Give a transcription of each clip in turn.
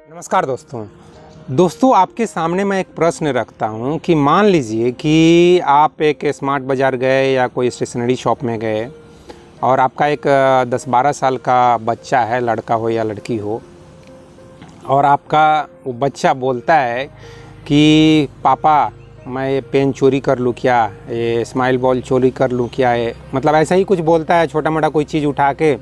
नमस्कार दोस्तों आपके सामने मैं एक प्रश्न रखता हूं कि मान लीजिए कि आप एक स्मार्ट बाज़ार गए या कोई स्टेशनरी शॉप में गए और आपका एक 10-12 साल का बच्चा है, लड़का हो या लड़की हो, और आपका वो बच्चा बोलता है कि पापा मैं ये पेन चोरी कर लूँ क्या, ये स्माइल बॉल चोरी कर लूँ क्या, ये मतलब ऐसा ही कुछ बोलता है, छोटा मोटा कोई चीज़ उठा के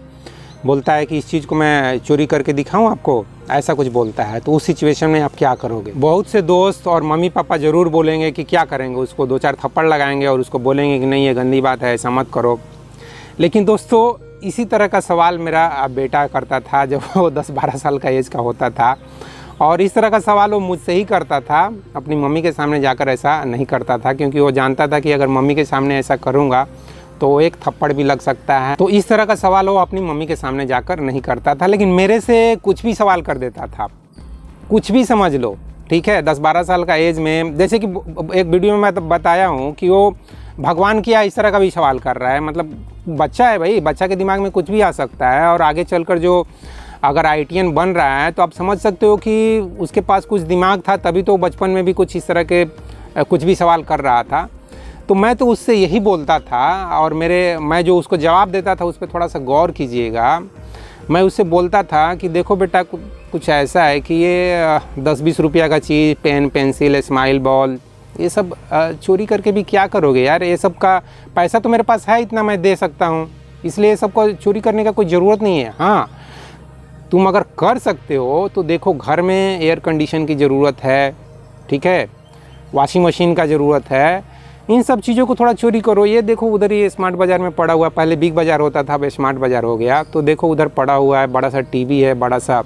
बोलता है कि इस चीज़ को मैं चोरी करके दिखाऊं आपको, ऐसा कुछ बोलता है। तो उस सिचुएशन में आप क्या करोगे? बहुत से दोस्त और मम्मी पापा ज़रूर बोलेंगे कि क्या करेंगे, उसको 2-4 थप्पड़ लगाएंगे और उसको बोलेंगे कि नहीं ये गंदी बात है, ऐसा मत करो। लेकिन दोस्तों इसी तरह का सवाल मेरा बेटा करता था जब वो 10-12 साल का एज का होता था, और इस तरह का सवाल वो मुझसे ही करता था, अपनी मम्मी के सामने जाकर ऐसा नहीं करता था, क्योंकि वो जानता था कि अगर मम्मी के सामने ऐसा करूँगा तो एक थप्पड़ भी लग सकता है। तो इस तरह का सवाल वो अपनी मम्मी के सामने जाकर नहीं करता था, लेकिन मेरे से कुछ भी सवाल कर देता था, कुछ भी समझ लो, ठीक है। 10-12 साल का एज में, जैसे कि एक वीडियो में मैं बताया हूँ कि वो भगवान किया इस तरह का भी सवाल कर रहा है। मतलब बच्चा है भाई, बच्चा के दिमाग में कुछ भी आ सकता है, और आगे चलकर जो अगर IITian बन रहा है तो आप समझ सकते हो कि उसके पास कुछ दिमाग था, तभी तो बचपन में भी कुछ इस तरह के कुछ भी सवाल कर रहा था। तो मैं तो उससे यही बोलता था, और मैं जो उसको जवाब देता था उस पर थोड़ा सा गौर कीजिएगा। मैं उससे बोलता था कि देखो बेटा, कुछ ऐसा है कि ये 10-20 रुपया का चीज़, पेन, पेंसिल, स्माइल बॉल, ये सब चोरी करके भी क्या करोगे यार, ये सब का पैसा तो मेरे पास है, इतना मैं दे सकता हूँ, इसलिए ये सब को चोरी करने का कोई ज़रूरत नहीं है। हाँ, तुम अगर कर सकते हो तो देखो, घर में एयर कंडीशन की ज़रूरत है, ठीक है, वॉशिंग मशीन का ज़रूरत है, इन सब चीज़ों को थोड़ा चोरी करो। ये देखो उधर ये स्मार्ट बाज़ार में पड़ा हुआ, पहले बिग बाज़ार होता था, अब स्मार्ट बाज़ार हो गया, तो देखो उधर पड़ा हुआ है, बड़ा सा टीवी है, बड़ा सा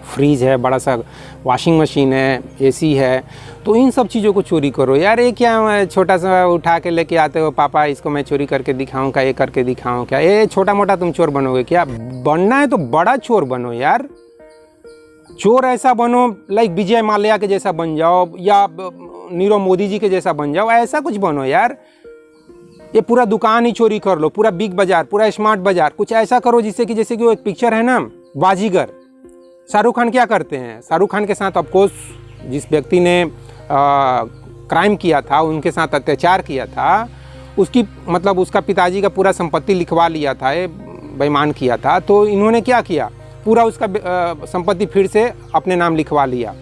फ्रीज है, बड़ा सा वॉशिंग मशीन है, AC है, तो इन सब चीज़ों को चोरी करो यार। ये क्या छोटा सा उठा के लेके आते हो, पापा इसको मैं चोरी करके दिखाऊं क्या, ये करके दिखाऊं क्या, ये छोटा मोटा तुम चोर बनोगे क्या? बनना है तो बड़ा चोर बनो यार, चोर ऐसा बनो लाइक विजय माल्या के जैसा बन जाओ, या नीरव मोदी जी के जैसा बन जाओ, ऐसा कुछ बनो यार। ये पूरा दुकान ही चोरी कर लो, पूरा बिग बाजार, पूरा स्मार्ट बाजार, कुछ ऐसा करो जिससे कि जैसे कि वो एक पिक्चर है ना, बाजीगर, शाहरुख खान क्या करते हैं, शाहरुख खान के साथ ऑफकोर्स जिस व्यक्ति ने क्राइम किया था, उनके साथ अत्याचार किया था, उसकी मतलब उसका पिताजी का पूरा संपत्ति लिखवा लिया था, ये बेईमान किया था, तो इन्होंने क्या किया, पूरा उसका संपत्ति फिर से अपने नाम लिखवा लिया।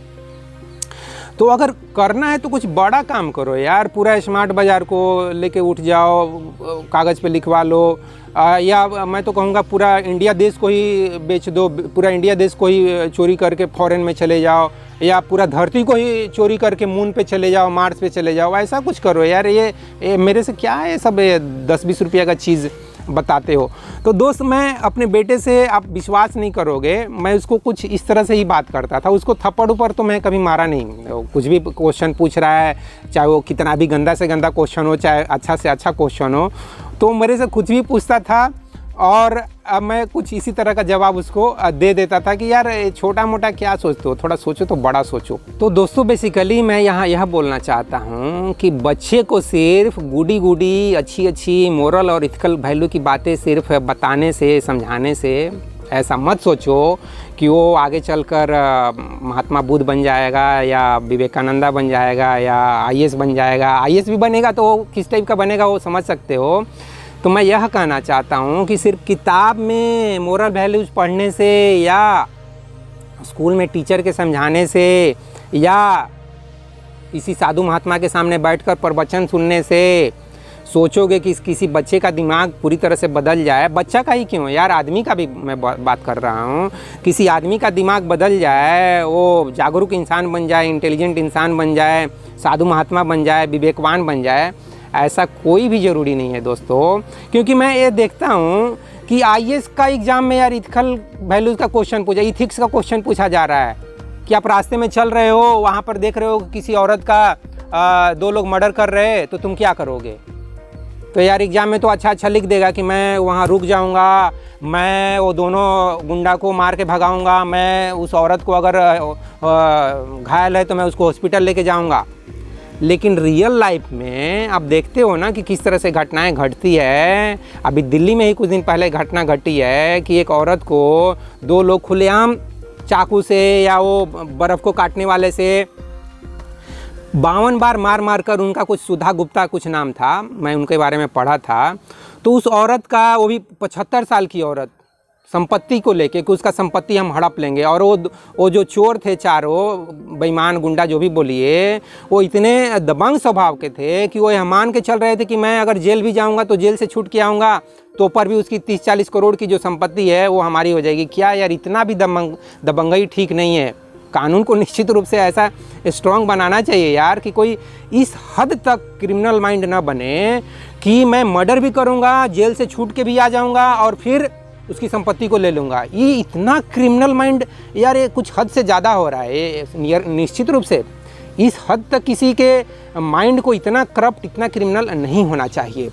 तो अगर करना है तो कुछ बड़ा काम करो यार, पूरा स्मार्ट बाज़ार को लेके उठ जाओ, कागज़ पे लिखवा लो, या मैं तो कहूँगा पूरा इंडिया देश को ही बेच दो, पूरा इंडिया देश को ही चोरी करके फॉरेन में चले जाओ, या पूरा धरती को ही चोरी करके मून पे चले जाओ, मार्स पे चले जाओ, ऐसा कुछ करो यार। ये मेरे से क्या है, सब 10-20 रुपया का चीज़ बताते हो। तो दोस्त, मैं अपने बेटे से, आप विश्वास नहीं करोगे, मैं उसको कुछ इस तरह से ही बात करता था, उसको थप्पड़ ऊपर तो मैं कभी मारा नहीं। कुछ भी क्वेश्चन पूछ रहा है, चाहे वो कितना भी गंदा से गंदा क्वेश्चन हो, चाहे अच्छा से अच्छा क्वेश्चन हो, तो मेरे से कुछ भी पूछता था, और अब मैं कुछ इसी तरह का जवाब उसको दे देता था कि यार छोटा मोटा क्या सोचते हो, थोड़ा सोचो तो बड़ा सोचो। तो दोस्तों बेसिकली मैं यहाँ यह बोलना चाहता हूँ कि बच्चे को सिर्फ गुडी गुडी अच्छी मोरल और इथिकल वैल्यू की बातें सिर्फ बताने से, समझाने से ऐसा मत सोचो कि वो आगे चलकर महात्मा बुद्ध बन जाएगा, या विवेकानंदा बन जाएगा, या IAS बन जाएगा। IAS भी बनेगा तो किस टाइप का बनेगा वो समझ सकते हो। तो मैं यह कहना चाहता हूँ कि सिर्फ किताब में मोरल वैल्यूज़ पढ़ने से, या स्कूल में टीचर के समझाने से, या किसी साधु महात्मा के सामने बैठकर प्रवचन सुनने से सोचोगे कि किसी बच्चे का दिमाग पूरी तरह से बदल जाए। बच्चा का ही क्यों यार, आदमी का भी मैं बात कर रहा हूँ, किसी आदमी का दिमाग बदल जाए, वो जागरूक इंसान बन जाए, इंटेलिजेंट इंसान बन जाए, साधु महात्मा बन जाए, विवेकवान बन जाए, ऐसा कोई भी ज़रूरी नहीं है दोस्तों। क्योंकि मैं ये देखता हूँ कि IAS का एग्ज़ाम में यार इथिकल वैल्यूज़ का क्वेश्चन पूछा, इथिक्स का क्वेश्चन पूछा जा रहा है कि आप रास्ते में चल रहे हो, वहाँ पर देख रहे हो किसी औरत का 2 लोग मर्डर कर रहे हैं, तो तुम क्या करोगे? तो यार एग्ज़ाम में तो अच्छा लिख देगा कि मैं वहाँ रुक जाऊँगा, मैं वो दोनों गुंडा को मार के भगाऊँगा, मैं उस औरत को अगर घायल है तो मैं उसको हॉस्पिटल लेके जाऊँगा। लेकिन रियल लाइफ में आप देखते हो ना कि किस तरह से घटनाएं घटती है। अभी दिल्ली में ही कुछ दिन पहले घटना घटी है कि एक औरत को 2 लोग खुलेआम चाकू से या वो बर्फ़ को काटने वाले से 52 बार मार मार कर, उनका कुछ सुधा गुप्ता कुछ नाम था, मैं उनके बारे में पढ़ा था। तो उस औरत का, वो भी 75 साल की औरत, संपत्ति को लेके कि उसका संपत्ति हम हड़प लेंगे। और वो जो चोर थे चारों, बेईमान गुंडा जो भी बोलिए, वो इतने दबंग स्वभाव के थे कि वो यह मान के चल रहे थे कि मैं अगर जेल भी जाऊंगा तो जेल से छूट के आऊँगा तो पर भी उसकी 30-40 करोड़ की जो संपत्ति है वो हमारी हो जाएगी। क्या यार, इतना भी दबंगई ठीक नहीं है। कानून को निश्चित रूप से ऐसा स्ट्रॉन्ग बनाना चाहिए यार कि कोई इस हद तक क्रिमिनल माइंड ना बने कि मैं मर्डर भी करूँगा, जेल से छूट के भी आ जाऊँगा और फिर उसकी संपत्ति को ले लूँगा। ये इतना क्रिमिनल माइंड यार, ये कुछ हद से ज़्यादा हो रहा है। निश्चित रूप से इस हद तक किसी के माइंड को इतना करप्ट, इतना क्रिमिनल नहीं होना चाहिए।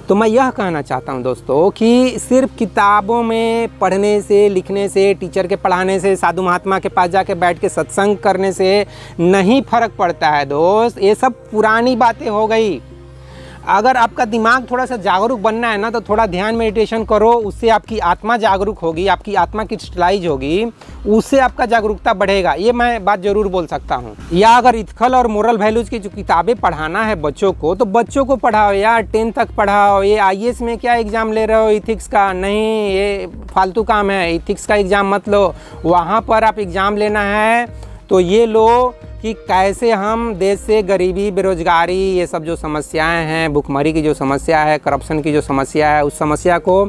तो मैं यह कहना चाहता हूँ दोस्तों कि सिर्फ किताबों में पढ़ने से, लिखने से, टीचर के पढ़ाने से, साधु महात्मा के पास जाके बैठ के सत्संग करने से नहीं फ़र्क पड़ता है दोस्त। ये सब पुरानी बातें हो गई। अगर आपका दिमाग थोड़ा सा जागरूक बनना है ना, तो थोड़ा ध्यान मेडिटेशन करो, उससे आपकी आत्मा जागरूक होगी, आपकी आत्मा क्रिस्टलाइज होगी, उससे आपका जागरूकता बढ़ेगा। ये मैं बात ज़रूर बोल सकता हूँ। या अगर इथिकल और मोरल वैल्यूज़ की जो किताबें पढ़ाना है बच्चों को, तो बच्चों को पढ़ाओ यार, 10 तक पढ़ाओ। ये IAS में क्या एग्ज़ाम ले रहे हो इथिक्स का? नहीं, ये फालतू काम है। इथिक्स का एग्ज़ाम मत लो। वहाँ पर आप एग्ज़ाम लेना है तो ये लो कि कैसे हम देश से गरीबी, बेरोजगारी, ये सब जो समस्याएं हैं, भुखमरी की जो समस्या है, करप्शन की जो समस्या है, उस समस्या को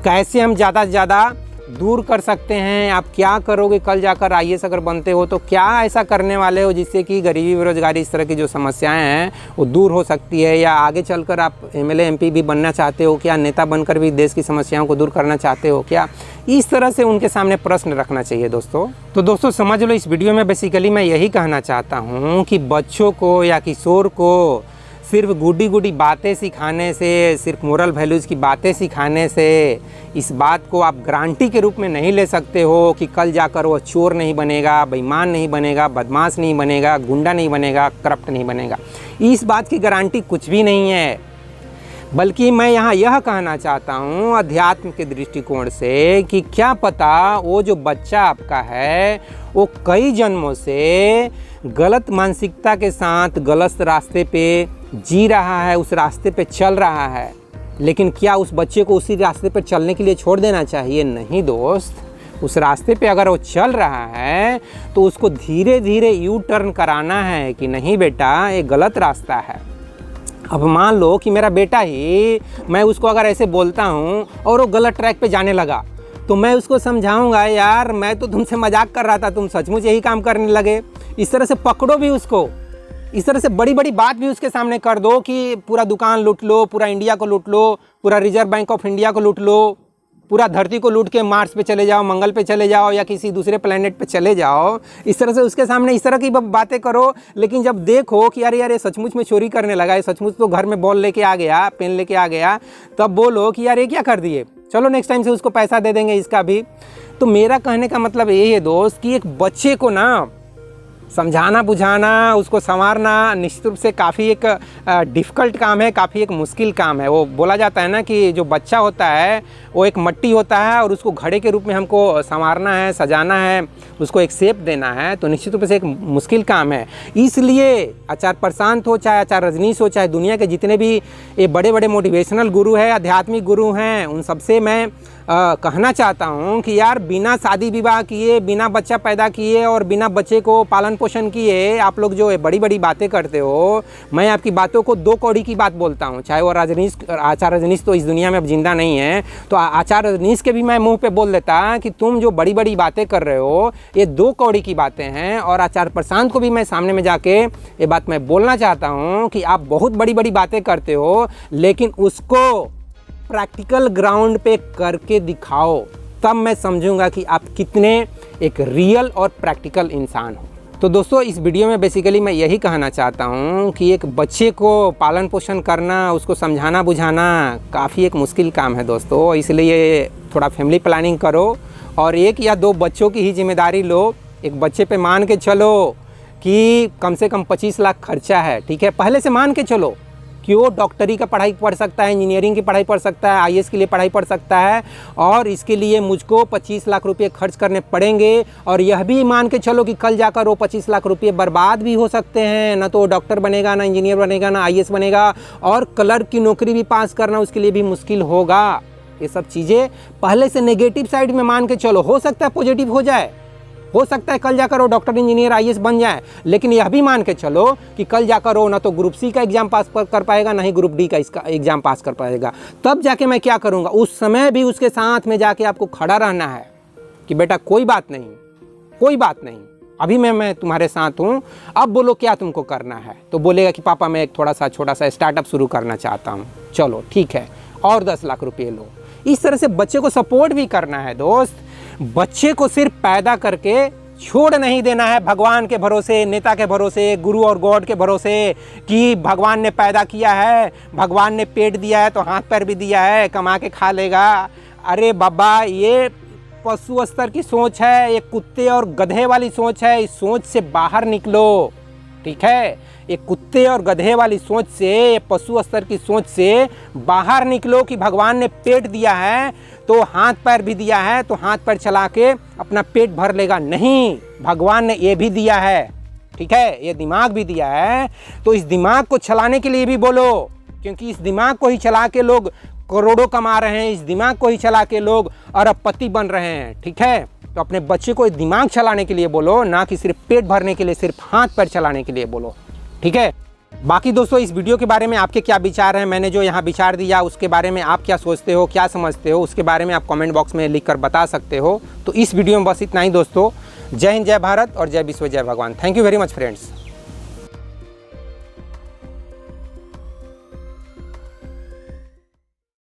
कैसे हम ज़्यादा से ज़्यादा दूर कर सकते हैं। आप क्या करोगे कल जाकर IAS अगर बनते हो, तो क्या ऐसा करने वाले हो जिससे कि गरीबी, बेरोजगारी, इस तरह की जो समस्याएं हैं वो दूर हो सकती है। या आगे चलकर आप MLA MP भी बनना चाहते हो क्या? नेता बनकर भी देश की समस्याओं को दूर करना चाहते हो क्या? इस तरह से उनके सामने प्रश्न रखना चाहिए दोस्तों। तो दोस्तों समझ लो, इस वीडियो में बेसिकली मैं यही कहना चाहता हूँ कि बच्चों को या किशोर को सिर्फ गुडी गुडी बातें सिखाने से, सिर्फ मोरल वैल्यूज़ की बातें सिखाने से इस बात को आप गारंटी के रूप में नहीं ले सकते हो कि कल जाकर वो चोर नहीं बनेगा, बेईमान नहीं बनेगा, बदमाश नहीं बनेगा, गुंडा नहीं बनेगा, करप्ट नहीं बनेगा। इस बात की गारंटी कुछ भी नहीं है। बल्कि मैं यहाँ यह कहना चाहता हूँ अध्यात्म के दृष्टिकोण से कि क्या पता वो जो बच्चा आपका है वो कई जन्मों से गलत मानसिकता के साथ गलत रास्ते पे जी रहा है, उस रास्ते पे चल रहा है। लेकिन क्या उस बच्चे को उसी रास्ते पे चलने के लिए छोड़ देना चाहिए? नहीं दोस्त। उस रास्ते पे अगर वो चल रहा है तो उसको धीरे धीरे यू टर्न कराना है कि नहीं बेटा, ये गलत रास्ता है। अब मान लो कि मेरा बेटा ही, मैं उसको अगर ऐसे बोलता हूँ और वो गलत ट्रैक पे जाने लगा, तो मैं उसको समझाऊंगा, यार मैं तो तुमसे मजाक कर रहा था, तुम सचमुच यही काम करने लगे। इस तरह से पकड़ो भी उसको, इस तरह से बड़ी बड़ी बात भी उसके सामने कर दो कि पूरा दुकान लूट लो, पूरा इंडिया को लूट लो, पूरा रिजर्व बैंक ऑफ इंडिया को लूट लो, पूरा धरती को लूट के मार्स पे चले जाओ, मंगल पे चले जाओ या किसी दूसरे प्लेनेट पे चले जाओ। इस तरह से उसके सामने इस तरह की बातें करो। लेकिन जब देखो कि अरे यार ये सचमुच में चोरी करने लगा, ये सचमुच तो घर में बॉल लेके आ गया, पेन लेके आ गया, तब बोलो कि यार ये क्या कर दिए, चलो नेक्स्ट टाइम से उसको पैसा दे देंगे इसका भी। तो मेरा कहने का मतलब यही है दोस्त कि एक बच्चे को ना समझाना, बुझाना, उसको संवारना निश्चित रूप से काफ़ी एक डिफ़िकल्ट काम है, काफ़ी एक मुश्किल काम है। वो बोला जाता है ना कि जो बच्चा होता है वो एक मट्टी होता है और उसको घड़े के रूप में हमको संवारना है, सजाना है, उसको एक शेप देना है, तो निश्चित रूप से एक मुश्किल काम है। इसलिए आचार्य प्रशांत हो, चाहे आचार्य रजनीश हो, चाहे दुनिया के जितने भी ये बड़े बड़े मोटिवेशनल गुरु हैं, आध्यात्मिक गुरु हैं, उन सबसे मैं कहना चाहता हूँ कि यार बिना शादी विवाह किए, बिना बच्चा पैदा किए और बिना बच्चे को पालन पोषण किए आप लोग जो बड़ी बड़ी बातें करते हो, मैं आपकी बातों को 2 कौड़ी की बात बोलता हूँ। चाहे वो आचार्य रजनीश तो इस दुनिया में अब जिंदा नहीं है, तो आचार्य रजनीश के भी मैं मुंह पे बोल देता कि तुम जो बड़ी बड़ी बातें कर रहे हो ये 2 कौड़ी की बातें हैं। और आचार्य प्रशांत को भी मैं सामने में जाके ये बात मैं बोलना चाहता हूँ कि आप बहुत बड़ी बड़ी बातें करते हो, लेकिन उसको प्रैक्टिकल ग्राउंड पे करके दिखाओ, तब मैं समझूंगा कि आप कितने एक रियल और प्रैक्टिकल इंसान हो। तो दोस्तों इस वीडियो में बेसिकली मैं यही कहना चाहता हूँ कि एक बच्चे को पालन पोषण करना, उसको समझाना बुझाना काफ़ी एक मुश्किल काम है दोस्तों। इसलिए थोड़ा फैमिली प्लानिंग करो और 1 या 2 बच्चों की ही जिम्मेदारी लो। एक बच्चे पे मान के चलो कि कम से कम 25 लाख खर्चा है, ठीक है, पहले से मान के चलो। कि वो डॉक्टरी का पढ़ाई पढ़ सकता है, इंजीनियरिंग की पढ़ाई पढ़ सकता है, आईएएस के लिए पढ़ाई पढ़ सकता है, और इसके लिए मुझको 25 लाख रुपए खर्च करने पड़ेंगे। और यह भी मान के चलो कि कल जाकर वो 25 लाख रुपए बर्बाद भी हो सकते हैं, ना तो वो डॉक्टर बनेगा, ना इंजीनियर बनेगा, ना आईएएस बनेगा, और क्लर्क की नौकरी भी पास करना उसके लिए भी मुश्किल होगा। ये सब चीज़ें पहले से नेगेटिव साइड में मान के चलो, हो सकता है पॉजिटिव हो जाए, हो सकता है कल जाकर वो डॉक्टर, इंजीनियर, आईएएस बन जाए, लेकिन यह भी मान के चलो कि कल जाकर वो ना तो ग्रुप सी का एग्जाम पास कर पाएगा, ना ही ग्रुप डी का इसका एग्जाम पास कर पाएगा। तब जाके मैं क्या करूँगा, उस समय भी उसके साथ में जाके आपको खड़ा रहना है कि बेटा कोई बात नहीं, कोई बात नहीं, अभी मैं तुम्हारे साथ हूँ, अब बोलो क्या तुमको करना है। तो बोलेगा कि पापा मैं एक थोड़ा सा छोटा सा स्टार्टअप शुरू करना चाहता हूँ। चलो ठीक है, और 10 लाख रुपये लो। इस तरह से बच्चे को सपोर्ट भी करना है दोस्त। बच्चे को सिर्फ पैदा करके छोड़ नहीं देना है भगवान के भरोसे, नेता के भरोसे, गुरु और गॉड के भरोसे कि भगवान ने पैदा किया है, भगवान ने पेट दिया है तो हाथ पैर भी दिया है, कमा के खा लेगा। अरे बाबा, ये पशु स्तर की सोच है, ये कुत्ते और गधे वाली सोच है। इस सोच से बाहर निकलो, ठीक है। ये कुत्ते और गधे वाली सोच से, ये पशु स्तर की सोच से बाहर निकलो कि भगवान ने पेट दिया है तो हाथ पैर भी दिया है, तो हाथ पैर चला के अपना पेट भर लेगा। नहीं, भगवान ने ये भी दिया है, ठीक है, ये दिमाग भी दिया है, तो इस दिमाग को चलाने के लिए भी बोलो, क्योंकि इस दिमाग को ही चला के लोग करोड़ों कमा रहे हैं, इस दिमाग को ही चला के लोग अरबपति बन रहे हैं, ठीक है। तो अपने बच्चे को दिमाग चलाने के लिए बोलो, ना कि सिर्फ पेट भरने के लिए, सिर्फ हाथ पैर चलाने के लिए बोलो, ठीक है। बाकी दोस्तों, इस वीडियो के बारे में आपके क्या विचार हैं, मैंने जो यहाँ विचार दिया उसके बारे में आप क्या सोचते हो, क्या समझते हो, उसके बारे में आप कमेंट बॉक्स में लिखकर बता सकते हो। तो इस वीडियो में बस इतना ही दोस्तों। जय हिंद, जय भारत और जय विश्व, जय भगवान। Thank you very much friends.